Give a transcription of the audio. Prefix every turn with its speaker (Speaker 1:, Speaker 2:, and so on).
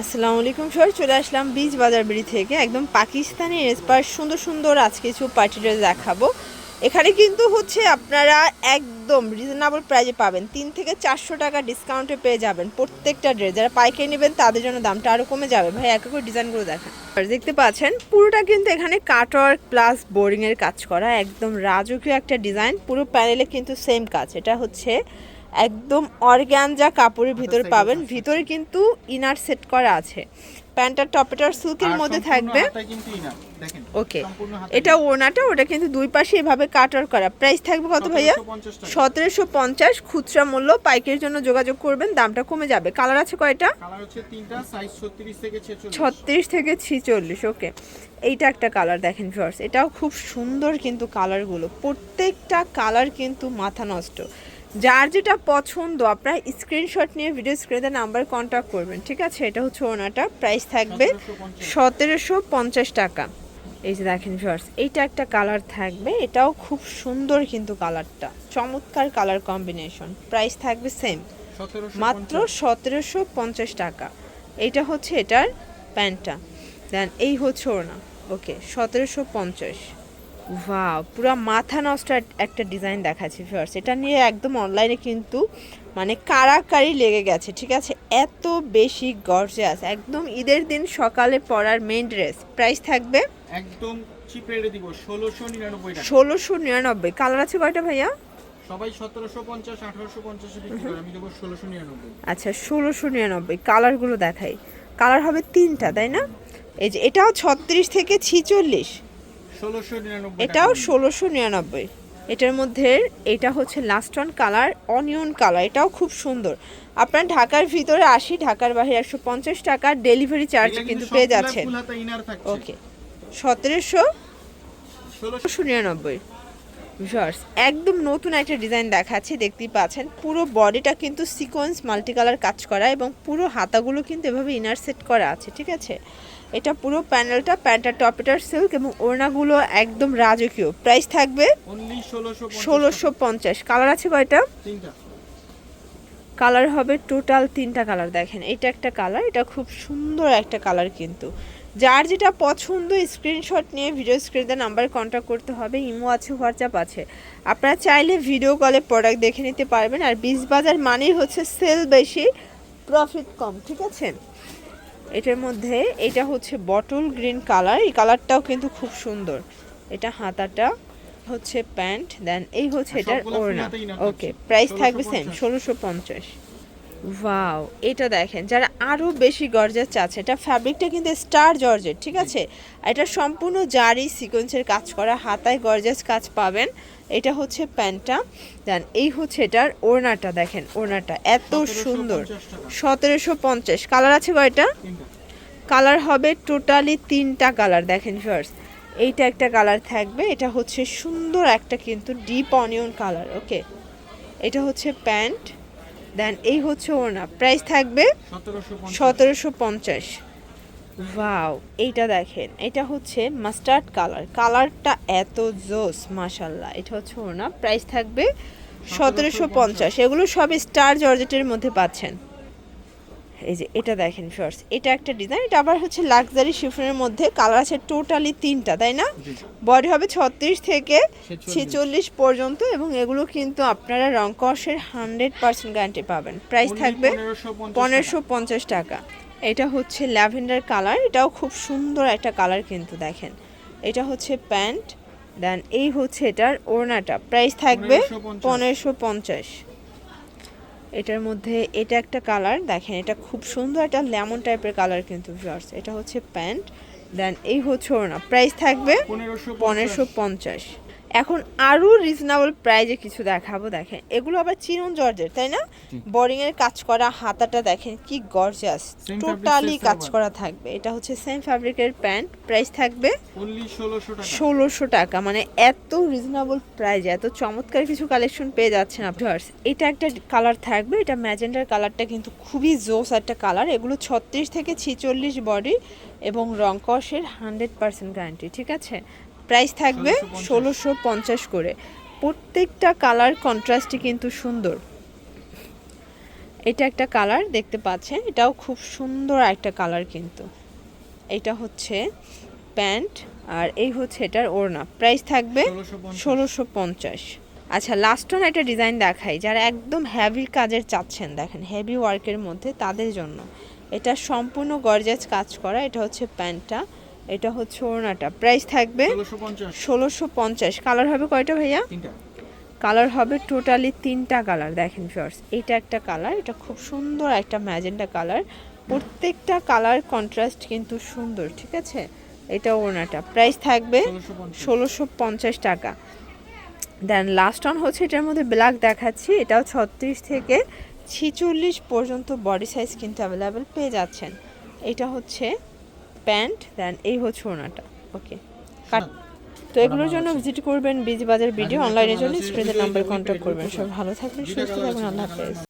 Speaker 1: আসসালামু আলাইকুম স্যার, চলে আসলাম বীজ বাজার বিড়ি থেকে একদম পাকিস্তানি রেসপার সুন্দর সুন্দর আজকে কিছু পার্টি ড্রেস দেখাবো। এখানে কিন্তু হচ্ছে আপনারা একদম রিজনেবল প্রাইজে পাবেন, 3 থেকে 400 টাকা ডিসকাউন্টে পেয়ে যাবেন প্রত্যেকটা ড্রেস। যারা পাইকারি নেবেন তাদের জন্য দামটা আরও কমে যাবে। ভাই এক করে ডিজাইনগুলো দেখেন, দেখতে পাচ্ছেন পুরোটা কিন্তু এখানে কাটওয়ার্ক প্লাস বোরিংয়ের কাজ করা, একদম রাজকীয় একটা ডিজাইন। পুরো প্যানেলে কিন্তু সেম কাজ। এটা হচ্ছে একদম অর্গ্যানজা কাপড়ের ভিতরে পাবেন, ভিতরে কিন্তু ইনার সেট করা আছে। প্যান্টার টপেটার সিল্কের মধ্যে থাকবে। ওকে, এটা ওনাটা, ওটা কিন্তু দুই পাশে এভাবে কাটার করা। প্রাইস থাকবে কত ভাইয়া? 1750 খুচরা মূল্য। পাইকারির জন্য যোগাযোগ করবেন, দামটা কমে যাবে। কালার আছে কয়টা?
Speaker 2: কালার হচ্ছে তিনটা, সাইজ 36 থেকে 46।
Speaker 1: 36 থেকে 46। ওকে, এইটা একটা কালার দেখেন ভিউয়ার্স, এটাও খুব সুন্দর কিন্তু কালারগুলো, প্রত্যেকটা কালার কিন্তু মাথা নষ্ট। যার যেটা পছন্দ আপনারা স্ক্রিনশট নিয়ে ভিডিও স্ক্রিনে নাম্বার কন্ট্যাক্ট করবেন, ঠিক আছে? এটা হচ্ছে ওনাটা, প্রাইস থাকবে 1750 টাকা। এই যে দেখেন ভিউয়ার্স, এইটা একটা কালার থাকবে, এটাও খুব সুন্দর কিন্তু কালারটা, চমৎকার কালার কম্বিনেশন। প্রাইস থাকবে সেম, মাত্র 1750 টাকা। এইটা হচ্ছে এটার প্যান্টটা, দেন এই হচ্ছে ওনা। ওকে, 1750। ওয়াও, পুরো মাথা নষ্ট একটা ডিজাইন দেখাচ্ছি ভিউয়ার্স। এটা নিয়ে একদম অনলাইনে কিন্তু মানে কারাকারি লেগে গেছে, ঠিক আছে? এত বেশি গর্জিয়াস, একদম ঈদের দিন সকালে পরার মেইন ড্রেস। প্রাইস থাকবে
Speaker 2: একদম চিপ রেটে দিব 1699 টাকা।
Speaker 1: 1699। কালার আছে কয়টা ভাইয়া?
Speaker 2: সবাই 1750 1850 এ বিক্রি করে, আমি দেব 1699।
Speaker 1: আচ্ছা, 1699। কালারগুলো দেখাই, কালার হবে তিনটা, তাই না? এই যে এটাও 36 থেকে 46,
Speaker 2: 1699।
Speaker 1: এটাও 1699। এটার মধ্যে এটা হচ্ছে last one colour, onion colour, এটাও খুব সুন্দর। আপনার ঢাকার ভিতরে 80, ঢাকার বাইরে 150 টাকা ডেলিভারি চার্জ কিন্তু পেয়ে যাচ্ছেন। ওকে, 1699 ভিউয়ার্স। একদম নতুন একটা ডিজাইন দেখাচ্ছি, দেখতেই পাচ্ছেন পুরো বডিটা কিন্তু সিকোয়েন্স মাল্টি কালার কাজ করা এবং পুরো হাতাগুলো কিন্তু এভাবে ইনার সেট করা আছে, ঠিক আছে? এটা পুরো প্যানেলটা, প্যান্টার টপেটার সিল্ক এবং ওড়নাগুলো একদম রাজকীয়। প্রাইস থাকবে 1650। কালার আছে কয়টা?
Speaker 2: তিনটা
Speaker 1: কালার হবে টোটাল 3টা কালার। দেখেন এটা একটা কালার, এটা খুব সুন্দর একটা কালার কিন্তু। যার যেটা পছন্দ স্ক্রিনশট নিয়ে ভিডিও স্ক্রিনে নাম্বার কন্ট্যাক্ট করতে হবে। ইমো আছে, হোয়াটসঅ্যাপ আছে, আপনারা চাইলে ভিডিও কলে প্রোডাক্ট দেখে নিতে পারবেন। আর বীজ বাজার মানেই হচ্ছে সেল বেশি, প্রফিট কম, ঠিক আছে? এটার মধ্যে এটা হচ্ছে বটল গ্রিন কালার, এই কালারটাও কিন্তু খুব সুন্দর। এটা হাতাটা হচ্ছে প্যান্ট, দেন এই হচ্ছে এটার ওড়না। ওকে, প্রাইস থাকবে সেম 1650। ওয়াও, এটা দেখেন, যারা আরও বেশি গর্জাস চাচ্ছে, এটা ফ্যাব্রিকটা কিন্তু স্টার জর্জেট, ঠিক আছে? এটা সম্পূর্ণ জারি সিকোয়েন্সের কাজ করা, হাতায় গর্জাস কাজ পাবেন। এটা হচ্ছে প্যান্টটা, দেন এই হচ্ছে এটার ওড়নাটা। দেখেন ওড়নাটা এত সুন্দর, 1750। কালার আছে কয়টা? কালার হবে টোটালি 3টা কালার। দেখেন ফার্স্ট, এইটা একটা কালার থাকবে, এটা হচ্ছে সুন্দর একটা কিন্তু ডিপ অনিয়ন কালার। ওকে, এটা হচ্ছে প্যান্ট, দেন এই হচ্ছে ওড়না। প্রাইস থাকবে 1750। ওয়াও, এইটা দেখেন, এটা হচ্ছে মাস্টার্ড কালার, কালারটা এত জোস মাশাল্লাহ। এটা হচ্ছে ওড়না, প্রাইস থাকবে 1750। এগুলো সব স্টার জর্জেটের মধ্যে পাচ্ছেন। এই যে এটা দেখেন ফার্স্ট, এটা একটা ডিজাইন, এটা আবার হচ্ছে লাক্সারি শিফনের মধ্যে। কালার আছে টোটালি 3টা, তাই না? বডি হবে 36 থেকে 46 পর্যন্ত এবং এগুলো কিন্তু আপনারা রং কষের 100% গ্যারান্টি পাবেন। প্রাইস থাকবে 1550 টাকা। এটা হচ্ছে ল্যাভেন্ডার কালার, এটাও খুব সুন্দর একটা কালার কিন্তু। দেখেন এটা হচ্ছে প্যান্ট, দেন এই হচ্ছে এটার ওড়নাটা। প্রাইস থাকবে 1550। এটার মধ্যে এটা একটা কালার, দেখেন এটা খুব সুন্দর একটা লেমন টাইপের কালার কিন্তু ভিউয়ার্স। এটা হচ্ছে প্যান্ট, দেন এই হচ্ছে ওড়না। প্রাইস থাকবে 1550। এখন আরও রিজনেবল প্রাইজে কিছু দেখাবো। দেখেন এগুলো আবার চিনন জর্জের, তাই না? বোরিং এর কাজ করা, হাতাটা দেখেন কি গর্জিয়াস, টোটালি কাজ করা থাকবে। এটা হচ্ছে সেম ফ্যাব্রিকের প্যান্ট, প্রাইস থাকবে 1600 টাকা। মানে এত রিজনেবল প্রাইজে এত চমৎকার কিছু কালেকশন পেয়ে যাচ্ছেন আপনার। এটা একটা কালার থাকবে, এটা ম্যাজেন্ডার কালারটা কিন্তু খুবই জোস একটা কালার। এগুলো 36 থেকে 46 বডি এবং রং কষের 100% গ্যারান্টি, ঠিক আছে? প্রাইস থাকবে 1650 করে। প্রত্যেকটা কালার কন্ট্রাস্টই কিন্তু সুন্দর। এটা একটা কালার দেখতে পাচ্ছেন, এটাও খুব সুন্দর একটা কালার কিন্তু। এটা হচ্ছে প্যান্ট আর এই হচ্ছে এটার ওড়না। প্রাইস থাকবে 1650। আচ্ছা লাস্ট অন একটা ডিজাইন দেখাই, যারা একদম হেভি কাজের চাচ্ছেন, দেখেন হেভি ওয়ার্কের মধ্যে তাদের জন্য। এটা সম্পূর্ণ গর্জাস কাজ করা। এটা হচ্ছে প্যান্টটা, এটা হচ্ছে ওড়নাটা। প্রাইস থাকবে 1650। কালার হবে কয়টা ভাইয়া? কালার হবে টোটালি 3টা কালার। দেখেন ফার্স্ট এটা একটা কালার, এটা খুব সুন্দর একটা ম্যাজেন্টা কালার। প্রত্যেকটা কালার কন্ট্রাস্ট কিন্তু সুন্দর, ঠিক আছে। এটা ওড়নাটা। প্রাইস থাকবে 1650 টাকা। দেন লাস্ট অন হচ্ছে এটার মধ্যে ব্ল্যাক দেখাচ্ছি, এটাও 36 থেকে 46 পর্যন্ত বডি সাইজ কিন্তু অ্যাভেলেবেল পেয়ে যাচ্ছেন। এটা হচ্ছে প্যান্ট, দেন এই হচ্ছে ওড়নাটা। ওকে তো এগুলোর জন্য ভিজিট করবেন বিজি বাজার ভিডিও, অনলাইনের জন্য স্ক্রিনের নাম্বার কন্ট্যাক্ট করবেন। সব ভালো থাকবেন, সুস্থ থাকবেন, আল্লাহ হাফেজ।